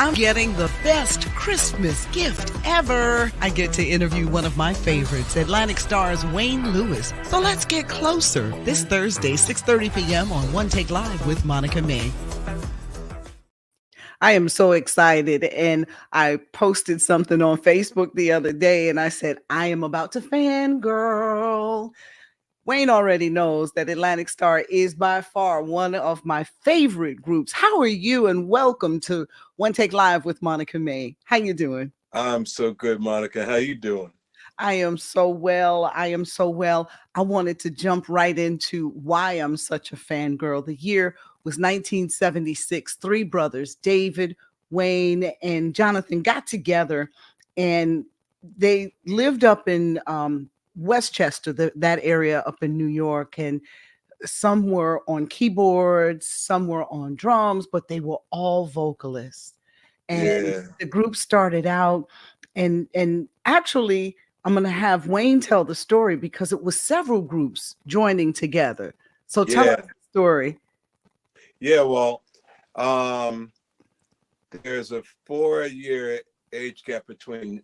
I'm getting the best Christmas gift ever. I get to interview one of my favorites, Atlantic Starr's Wayne Lewis. So let's get closer this Thursday, 6:30 p.m. on One Take Live with Monica May. I am so excited. And I posted something on Facebook the other day and I said, I am about to fangirl. Wayne already knows that Atlantic Starr is by far one of my favorite groups. How are you? And welcome to One Take Live with Monica May. How you doing? I'm so good, Monica. How you doing? I am so well. I am so well. I wanted to jump right into why I'm such a fangirl. The year was 1976. Three brothers, David, Wayne, and Jonathan, got together and they lived up in Westchester, that area up in New York. And some were on keyboards, some were on drums, but they were all vocalists. And Yeah. the group started out and actually I'm going to have Wayne tell the story because it was several groups joining together. So tell us Yeah. the story. Yeah. Well, um, there's a 4-year age gap between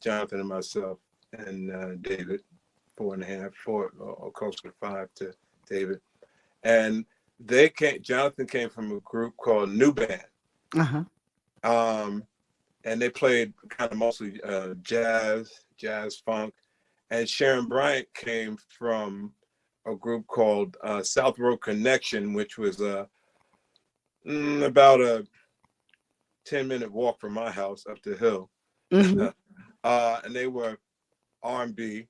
Jonathan and myself and David. 4.5, 4, or closer to 5 to David. And Jonathan came from a group called New Band. Uh-huh. And they played kind of mostly jazz funk. And Sharon Bryant came from a group called South Road Connection, which was about a 10-minute walk from my house up the hill. Mm-hmm. And they were R&B.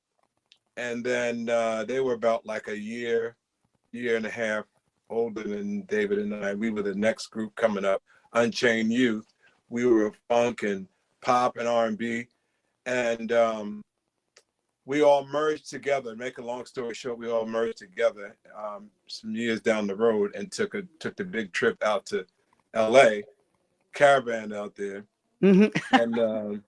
And then they were about like a year and a half older than David and I. We were the next group coming up, Unchained Youth. We were funk and pop and R&B. And we all merged together. Make a long story short, we all merged together some years down the road and took the big trip out to LA, caravan out there, Mm-hmm. and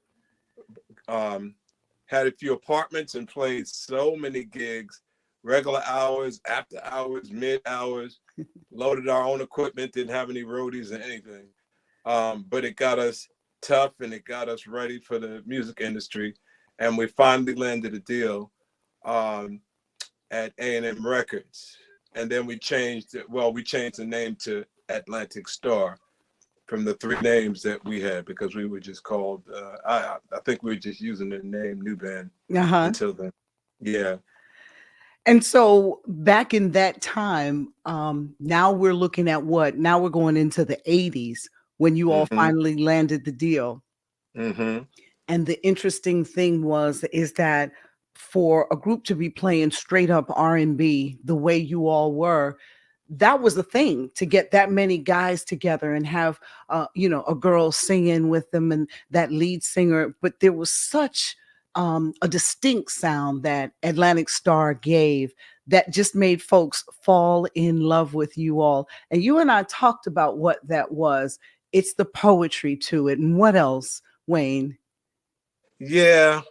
had a few apartments and played so many gigs, regular hours, after hours, mid hours, loaded our own equipment, didn't have any roadies or anything. But it got us tough and it got us ready for the music industry. And we finally landed a deal at A&M Records. And then we changed the name to Atlantic Starr from the three names that we had because we were just called, I think we were just using the name New Band Uh-huh. until then. Yeah. And so back in that time, now we're looking at what? Now we're going into the 80s when you all Mm-hmm. finally landed the deal. Mm-hmm. And the interesting thing is that for a group to be playing straight up R&B the way you all were, that was the thing, to get that many guys together and have a girl singing with them and that lead singer. But there was such a distinct sound that Atlantic Starr gave that just made folks fall in love with you all. And you and I talked about what that was. It's the poetry to it. And what else, Wayne? Yeah.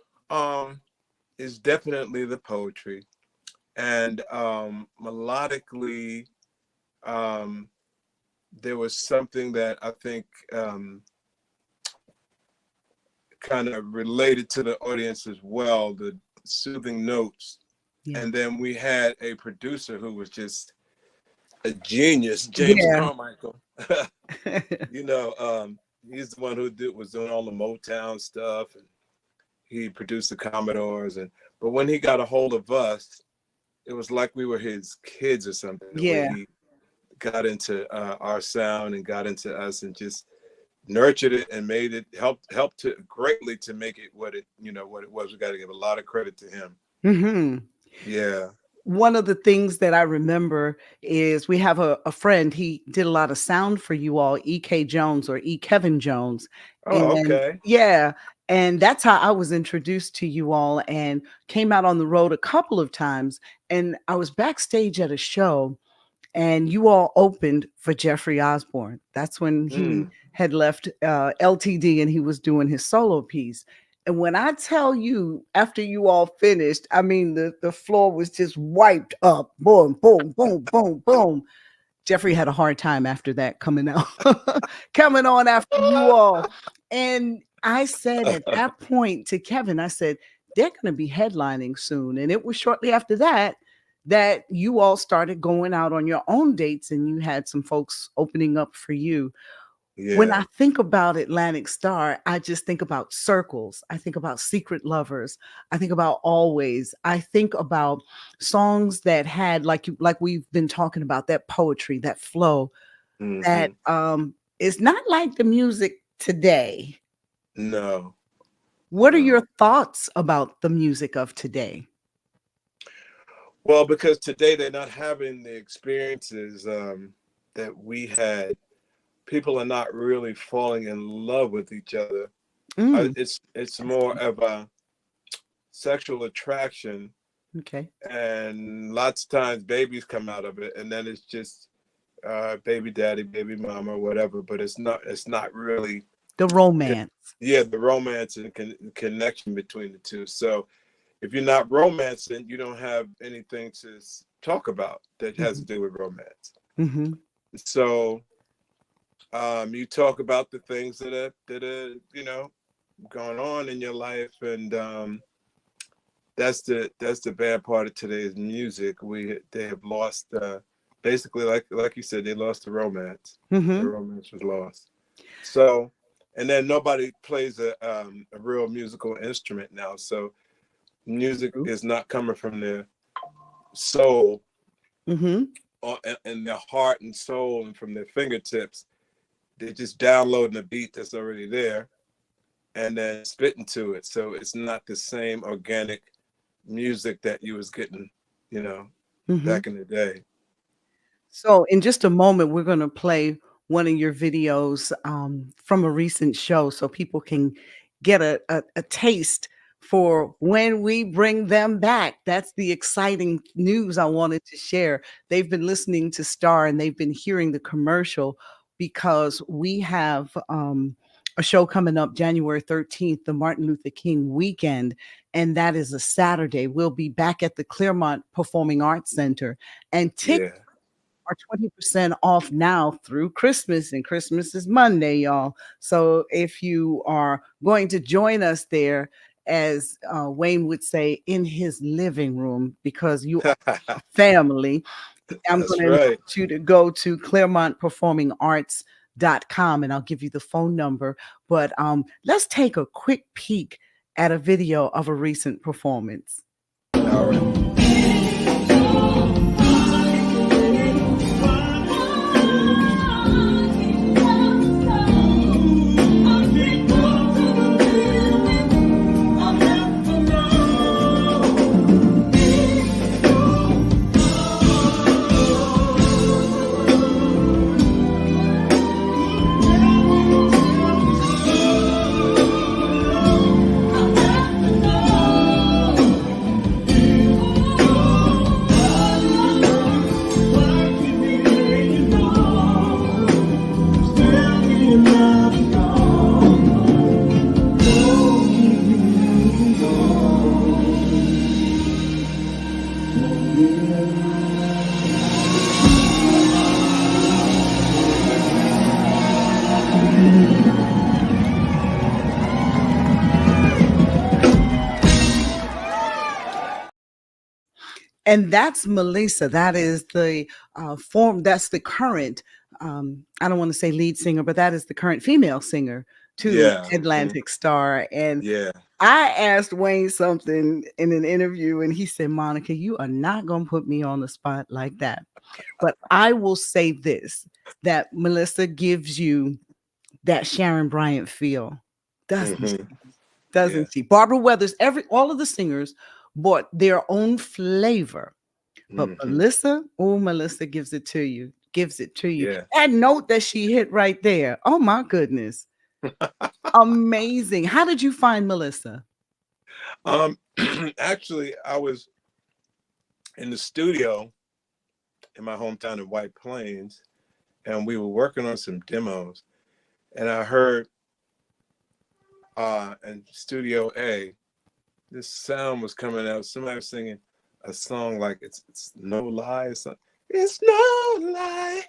It's definitely the poetry. And melodically, there was something that I think kind of related to the audience as well, the soothing notes. Yeah. And then we had a producer who was just a genius, James Yeah. Carmichael. He's the one who was doing all the Motown stuff, and he produced the Commodores. But when he got a hold of us, it was like we were his kids or something. The way he got into our sound and got into us and just nurtured it and made it helped to greatly to make it what it was. We got to give a lot of credit to him. Mm-hmm. Yeah. One of the things that I remember is we have a friend. He did a lot of sound for you all, E.K. Jones or E. Kevin Jones. Oh, And okay. yeah, and that's how I was introduced to you all and came out on the road a couple of times. And I was backstage at a show and you all opened for Jeffrey Osborne. That's when he had left LTD and he was doing his solo piece. And when I tell you, after you all finished, I mean, the floor was just wiped up. Boom, boom, boom, boom, boom. Jeffrey had a hard time after that coming out, coming on after you all. And I said at that point to Kevin, I said, they're going to be headlining soon. And it was shortly after that that you all started going out on your own dates and you had some folks opening up for you. When Yeah. I think about Atlantic Starr, I just think about Circles. I think about Secret Lovers. I think about Always. I think about songs that had like we've been talking about, that poetry, that flow, that Hmm. is not like the music today. No, What are your no. thoughts about the music of today? Well, because today they're not having the experiences that we had. People are not really falling in love with each other. Mm, It's more of a sexual attraction, okay. and lots of times babies come out of it, and then it's just baby daddy, baby mama, whatever. But it's not really The con- romance. yeah, the romance and connection between the two. So if you're not romancing, you don't have anything to talk about that has to Hmm. do with romance. Hmm. So you talk about the things that are going on in your life, and that's the bad part of today's music. They have lost, basically, like you said, they lost the romance. The Hmm. romance was lost. So, and then nobody plays a real musical instrument now. So music is not coming from their soul, Hmm. or and their heart and soul, and from their fingertips. They're just downloading a beat that's already there and then spitting to it. So it's not the same organic music that you was getting, you know, Hmm. back in the day. So, in just a moment, we're going to play one of your videos from a recent show so people can get a taste for when we bring them back. That's the exciting news I wanted to share. They've been listening to Star and they've been hearing the commercial because we have a show coming up January 13th, the Martin Luther King weekend, and that is a Saturday. We'll be back at the Claremont Performing Arts Center. And tickets Yeah. are 20% off now through Christmas, and Christmas is Monday, y'all. So if you are going to join us there, as Wayne would say, in his living room, because you are a family, I'm going That's to right. invite you to go to ClaremontPerformingArts.com and I'll give you the phone number. But let's take a quick peek at a video of a recent performance. All right. And that's Melissa. That is the that's the current, I don't want to say lead singer, but that is the current female singer to Yeah. Mhm. Atlantic Starr. And Yeah. I asked Wayne something in an interview, and he said, Monica, you are not going to put me on the spot like that. But I will say this, that Melissa gives you that Sharon Bryant feel, doesn't she? Hmm. Doesn't Yes. she? Barbara Weathers, all of the singers brought their own flavor, but Hmm. Melissa, oh, Melissa gives it to you, gives it to you. Yeah. That note that she hit right there. Oh my goodness. Amazing. How did you find Melissa? Um, actually, I was in the studio in my hometown in White Plains, and we were working on some demos, and I heard in Studio A, this sound was coming out. Somebody was singing a song like it's No Lie or something. It's no lie.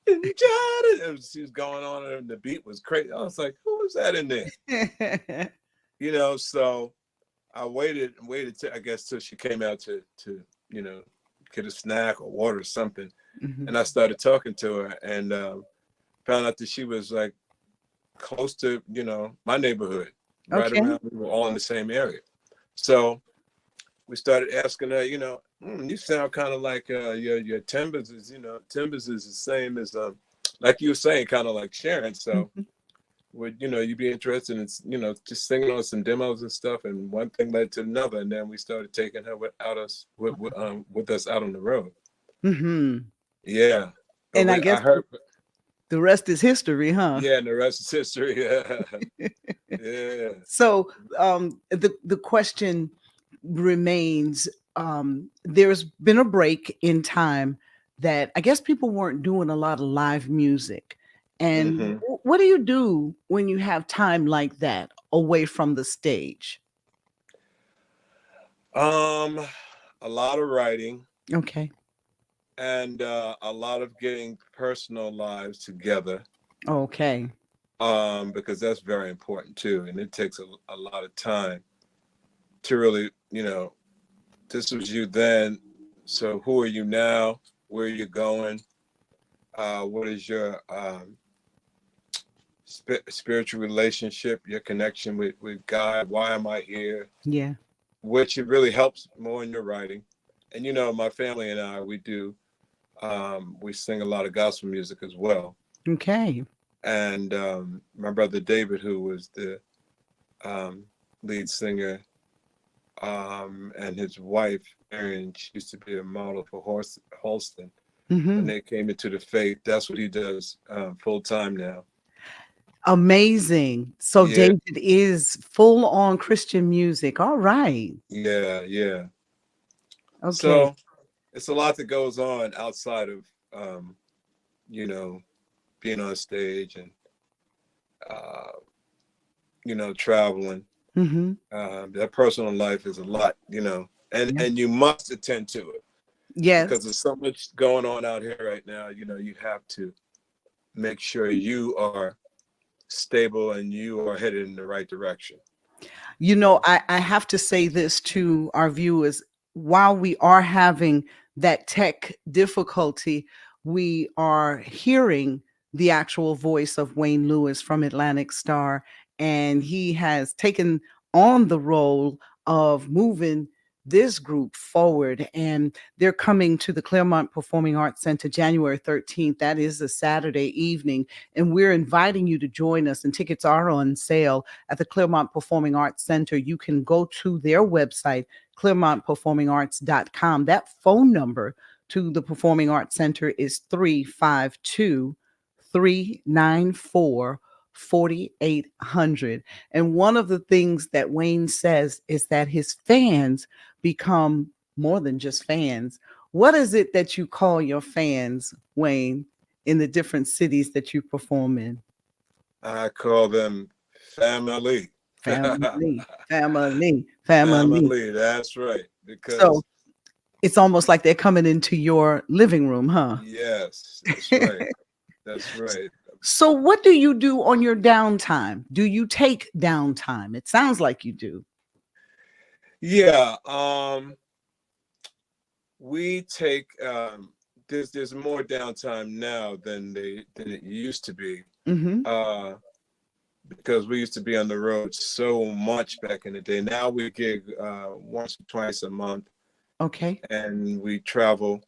And she was going on, and the beat was crazy. I was like, who was that in there? So I waited and waited till, I guess, till she came out to you know get a snack or water or something, Mhm. and I started talking to her, and found out that she was like close to my neighborhood, right Okay. around. We were all in the same area, so we started asking her, you sound kind of like your timbers is, timbers is the same as like you were saying, kind of like Sharon. So Mhm. would you be interested in just singing on some demos and stuff? And one thing led to another, and then we started taking her with us out on the road. Mhm. Yeah, but And I I guess heard, the rest is history, huh? yeah, and the rest is history. Yeah, yeah. So the question remains, there's been a break in time that I guess people weren't doing a lot of live music. And Hmm. what do you do when you have time like that away from the stage? Um, a lot of writing Okay. and a lot of getting personal lives together, Okay. because that's very important too, and it takes a lot of time to really, this was you then, so who are you now? Where are you going? What is your spiritual relationship, your connection with God? Why am I here? Yeah. Which it really helps more in your writing. And my family and I, we sing a lot of gospel music as well. Okay. And my brother David, who was the um, lead singer, and his wife Marion, she used to be a model for Halston. When Hmm. they came into the faith, that's what he does full time now. Amazing. So Yeah, David is full on Christian music. All right. yeah, yeah. Okay. So it's a lot that goes on outside of you know being on stage and uh, traveling. Hmm. That personal life is a lot, Yeah. and you must attend to it because Yes. there's so much going on out here right now. You have to make sure you are stable and you are headed in the right direction. I have to say this to our viewers. While we are having that tech difficulty, we are hearing the actual voice of Wayne Lewis from Atlantic Starr, and he has taken on the role of moving this group forward. And they're coming to the Claremont Performing Arts Center January 13th. That is a Saturday evening. And we're inviting you to join us, and tickets are on sale at the Claremont Performing Arts Center. You can go to their website, Claremont That phone number to the Performing Arts Center is 352-394-4800. And one of the things that Wayne says is that his fans become more than just fans. What is it that you call your fans, Wayne, in the different cities that you perform in? I call them family. Family, family, family. Family, that's right. So Because it's almost like they're coming into your living room, huh? yes, that's right. That's right. So what do you do on your downtime? Do you take downtime? It sounds like you do. Yeah, we take there's more downtime now than it used to be. Mhm. Uh because we used to be on the road so much back in the day. Now we gig once or twice a month, Okay. and we travel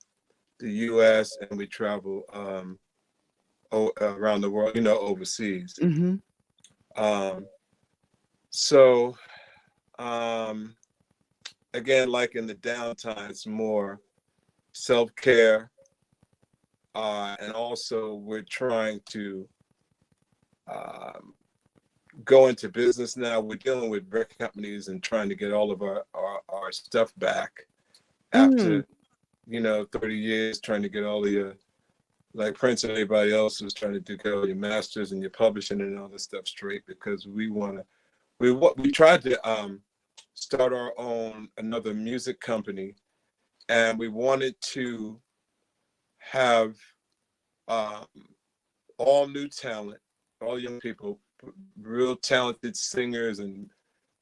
the US and we travel around the world, overseas. Mhm. Um so um again, like in the downtime, it's more self-care, and also we're trying to um, go into business now. We're dealing with record companies and trying to get all of our stuff back Mm. after 30 years, trying to get all of your, like Prince and everybody else was trying to do, get all your masters and your publishing and all this stuff straight, because we tried to start our own another music company, and we wanted to have um, all new talent, all young people, real talented singers and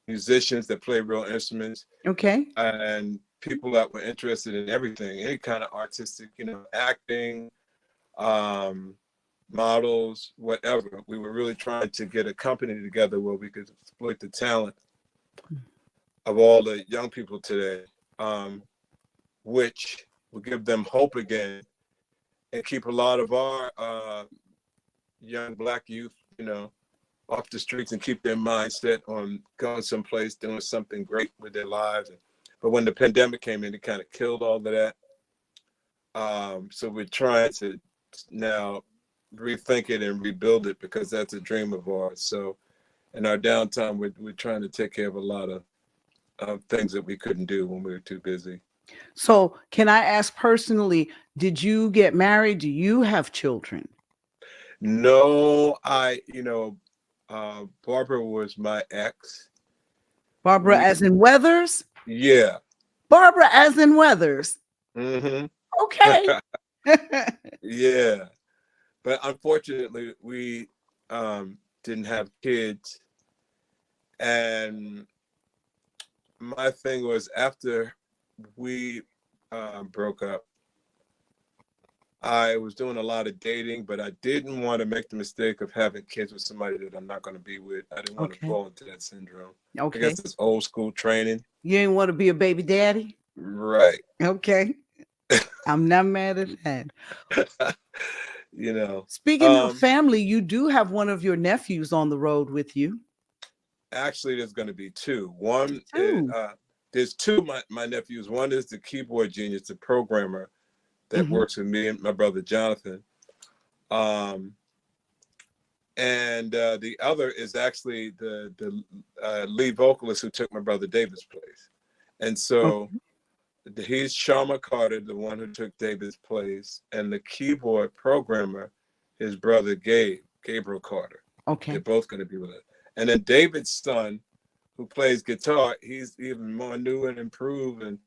musicians that play real instruments, Okay. and people that were interested in everything, any kind of artistic, acting, um, models, whatever. We were really trying to get a company together where we could exploit the talent of all the young people today, which will give them hope again and keep a lot of our young Black youth, off the streets and keep their mindset on going someplace, doing something great with their lives. But when the pandemic came in, it kind of killed all of that. So we're trying to now rethink it and rebuild it because that's a dream of ours. So in our downtime, we're trying to take care of a lot of things that we couldn't do when we were too busy. So, can I ask personally, did you get married? Do you have children? No, Barbara was my ex. Barbara, We, as in Weathers? yeah. Barbara, as in Weathers. Mm-hmm. Okay. Yeah. But unfortunately, we didn't have kids. And my thing was after we broke up, I was doing a lot of dating, but I didn't want to make the mistake of having kids with somebody that I'm not going to be with. I didn't want to Okay. fall into that syndrome. I Okay. guess it's old school training. You ain't want to be a baby daddy? Right. Okay. I'm not mad at that. you know, Speaking of um, family, you do have one of your nephews on the road with you. actually, there's going to be two. One, Too. there's two my nephews. One is the keyboard genius, the programmer that Hmm. works with me and my brother Jonathan. Um, and the other is actually the lead vocalist who took my brother David's place. And so he's Sharma Carter, the one who took David's place, and the keyboard programmer, his brother Gabriel Carter. They're Okay. both going to be with us. And then David's son, who plays guitar, he's even more new and improved, and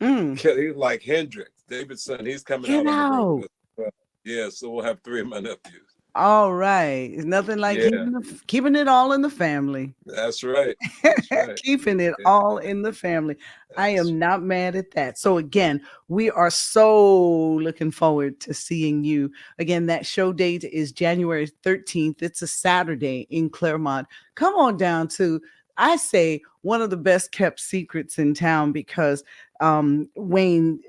Mm. he's like Hendrix. David's son, he's coming Get out on the road with out. us as well. Yeah, so we'll have three of my nephews. All right. It's nothing like Yeah, keeping it all in the family. that's right. That's right. Keeping it Yeah, all in the family. I that's am not mad at that. So again, we are so looking forward to seeing you. Again, that show date is January 13th. It's a Saturday in Claremont. Come on down to, I say, one of the best kept secrets in town because Wayne,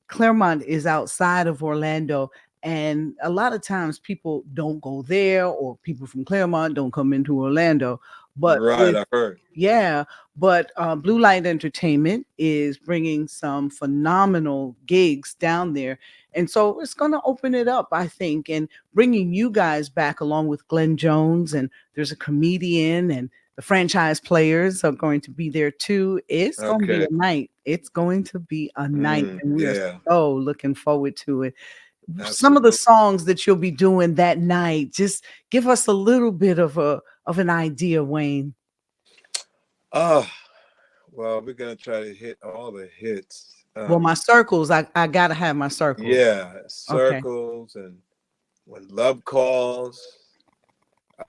Claremont is outside of Orlando. And a lot of times people don't go there, or people from Claremont don't come into Orlando. But right. with I heard. yeah, but Blue Light Entertainment is bringing some phenomenal gigs down there. And so it's going to open it up, I think, and bringing you guys back along with Glenn Jones. And there's a comedian, and the franchise players are going to be there too. It's going to be Okay. a night. It's going to be a night. And we are Yeah, so looking forward to it. Some of the absolutely. songs that you'll be doing that night, just give us a little bit of an idea, Wayne. Oh, well, we're gonna try to hit all the hits. Well, my circles, I gotta have my circles. Yeah, Okay. circles and when love calls,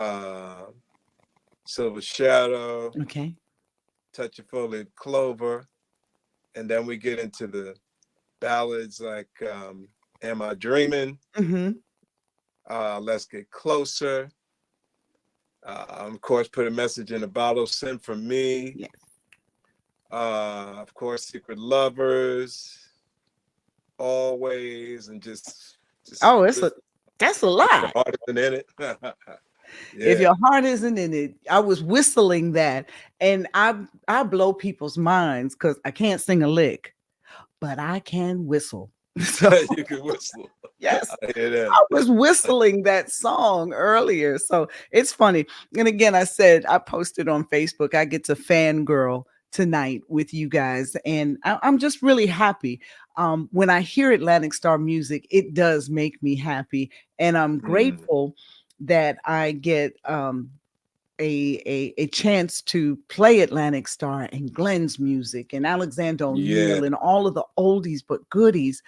uh, silver shadow, Okay. touch of four-leaf clover, and then we get into the ballads like "Am I Dreaming?" Hmm. "Let's Get Closer." Of course, "Put a Message in a Bottle," "Send from Me." Yeah. Of course, "Secret Lovers," "Always," and just Oh, list that's a if your lot. heart isn't in it. If Yeah. your heart isn't in it, I was whistling that, and I blow people's minds because I can't sing a lick, but I can whistle. So You can whistle. yes, I hear that. I was whistling that song earlier. So it's funny. And again, I said I posted on Facebook, I get to fangirl tonight with you guys. And I'm just really happy. When I hear Atlantic Star music, it does make me happy. And I'm Mm, grateful that I get a chance to play Atlantic Star and Glenn's music and Alexander yeah. O'Neill and all of the oldies but goodies.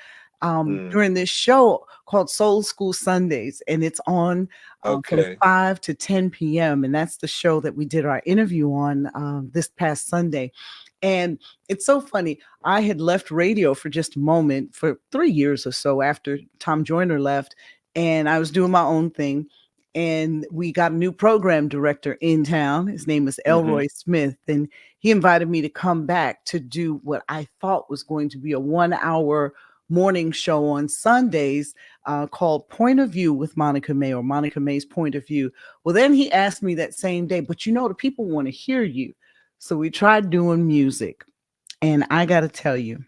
Mm. during this show called Soul School Sundays, and it's on from Okay. 5 to 10 p.m. And that's the show that we did our interview on this past Sunday. And it's so funny. I had left radio for just a moment for 3 years or so after Tom Joyner left, and I was doing my own thing. And we got a new program director in town. His name is Mm-hmm. Elroy Smith. And he invited me to come back to do what I thought was going to be a 1 hour morning show on Sundays called Point of View with Monica May, or Monica May's Point of View. Well, then he asked me that same day, but the people want to hear you. So we tried doing music. And I got to tell you,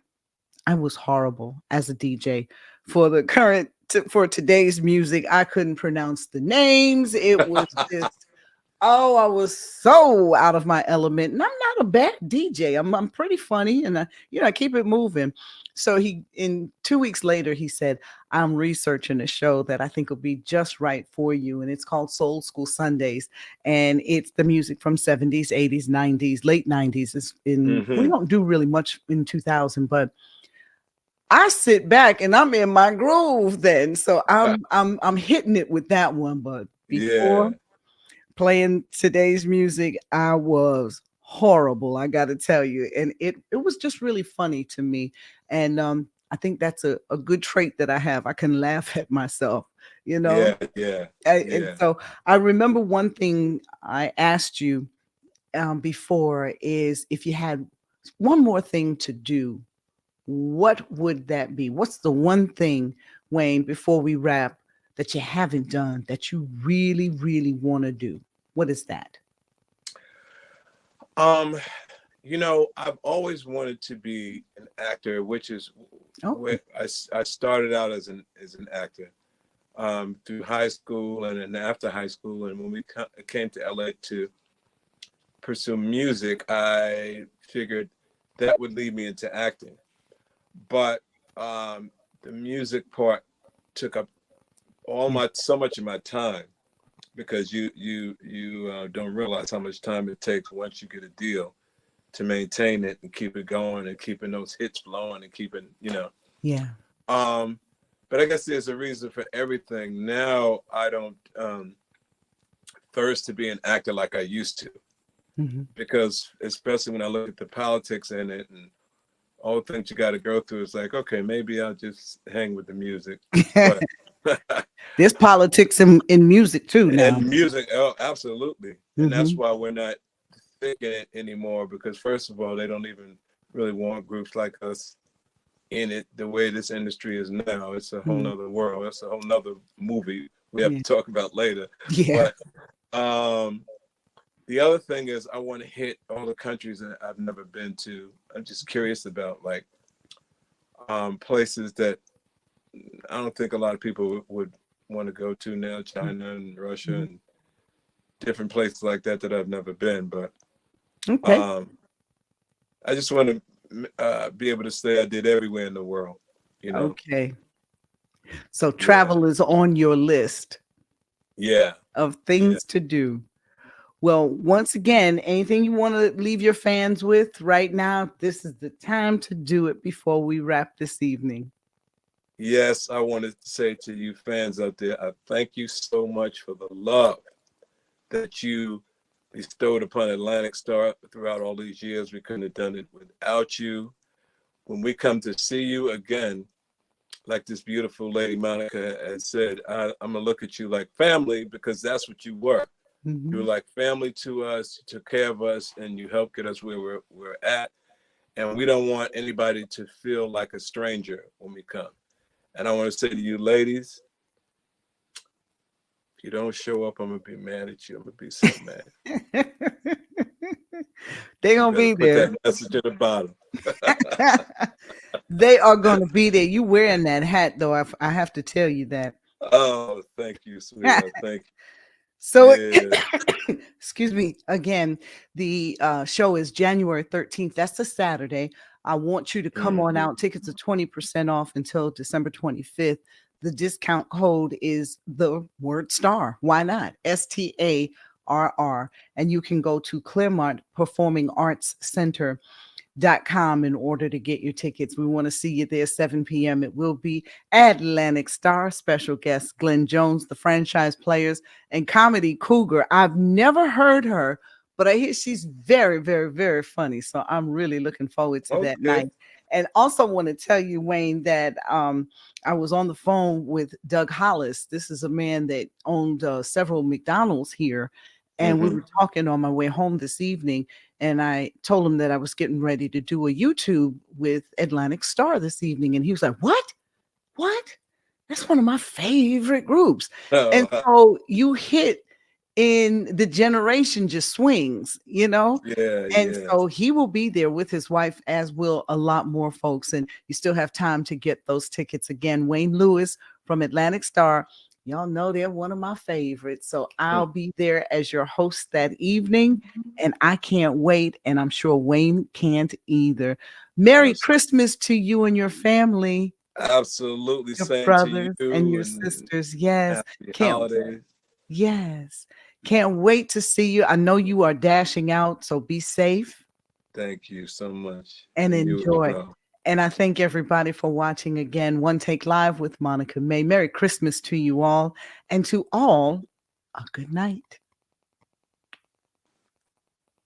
I was horrible as a DJ for the for today's music. I couldn't pronounce the names. It was just, oh, I was so out of my element. And I'm not a bad DJ. I'm pretty funny, and I keep it moving. So in 2 weeks later, he said, I'm researching a show that I think will be just right for you. And it's called Soul School Sundays. And it's the music from 70s, 80s, 90s, late 90s. We Mm-hmm. don't do really much in 2000, but I sit back and I'm in my groove then. So I'm hitting it with that one. But before Yeah. playing today's music, I was horrible, I got to tell you. And it was just really funny to me. And I think that's a good trait that I have. I can laugh at myself, you know. Yeah. Yeah. And Yeah. so I remember one thing I asked you before is if you had one more thing to do, what would that be? What's the one thing, Wayne, before we wrap, that you haven't done that you really, really want to do? What is that? Um, I've always wanted to be an actor, which is Oh, where I started out as an actor through high school and then after high school. And when we came to LA to pursue music, I figured that would lead me into acting. But the music part took up yeah, so much of my time because you don't realize how much time it takes once you get a deal to maintain it and keep it going and keeping those hits flowing and keeping yeah. um but I guess there's a reason for everything. Now I don't thirst to be an actor like I used to, Hmm. because especially when I look at the politics in it and all the things you got to go through, it's like, okay, maybe I'll just hang with the music. But There's politics in music too now. and music, oh, absolutely. And that's Hmm. why we're not thinking it anymore, because first of all, they don't even really want groups like us in it the way this industry is now. It's a whole Hmm. nother world. It's a whole nother movie we have Yeah, to talk about later. yeah. But um the other thing is I want to hit all the countries that I've never been to. I'm just curious about like places that I don't think a lot of people would want to go to now, China and Russia Mhm. and different places like that that I've never been. But Okay, um I just want to be able to say I did everywhere in the world, you know? okay. So Yeah. travel is on your list Yeah. of Yeah. things to do. Well, once again, anything you want to leave your fans with right now, this is the time to do it before we wrap this evening. Yes, I want to say to you fans out there, I thank you so much for the love that you bestowed upon Atlantic Starr throughout all these years. We couldn't have done it without you. When we come to see you again, like this beautiful lady Monica has said, I'm gonna look at you like family, because that's what you were. You were Mhm. like family to us. You took care of us, and you helped get us where we're at. And we don't want anybody to feel like a stranger when we come. And I want to say to you, ladies, if you don't show up, I'm gonna be mad at you. I'm gonna be so mad. They're You gonna better be put there. that message in the bottom. They are gonna be there. You wearing that hat though, I have to tell you that. Oh, thank you, sweetheart. Thank So, you. Yeah. excuse me again. The show is January 13th. That's a Saturday. I want you to come on Hmm. out. Tickets are 20% off until December 25th. The discount code is the word star. Why not? STARR. And you can go to Claremont Performing Arts Center in order to get your tickets. We want to see you there 7 p.m. It will be Atlantic Starr, special guest Glenn Jones, the franchise players, and comedy cougar. I've never heard her, but I hear she's very, very, very funny. So I'm really looking forward to that Okay. night. And also want to tell you, Wayne, that I was on the phone with Doug Hollis. This is a man that owned several McDonald's here. And we Mm-hmm. were talking on my way home this evening. And I told him that I was getting ready to do a YouTube with Atlantic Starr this evening. And he was like, What? What? That's one of my favorite groups. And Oh, so you hit in the generation just swings, you know? yeah, And yeah. so he will be there with his wife, as will a lot more folks. And you still have time to get those tickets. Again, Wayne Lewis from Atlantic Starr. Y'all know they're one of my favorites. So Mm. I'll be there as your host that evening. And I can't wait. And I'm sure Wayne can't either. Merry Abs- Christmas to you and your family, Absolutely. your Same to brothers and you, your and sisters. Yes. happy Can't holidays. Yes. Can't wait to see you. I know you are dashing out, so be safe Thank you so much. and And you as enjoy. well. And I thank everybody for watching again. One Take Live with Monica May. Merry Christmas to you all, and to all, a good night.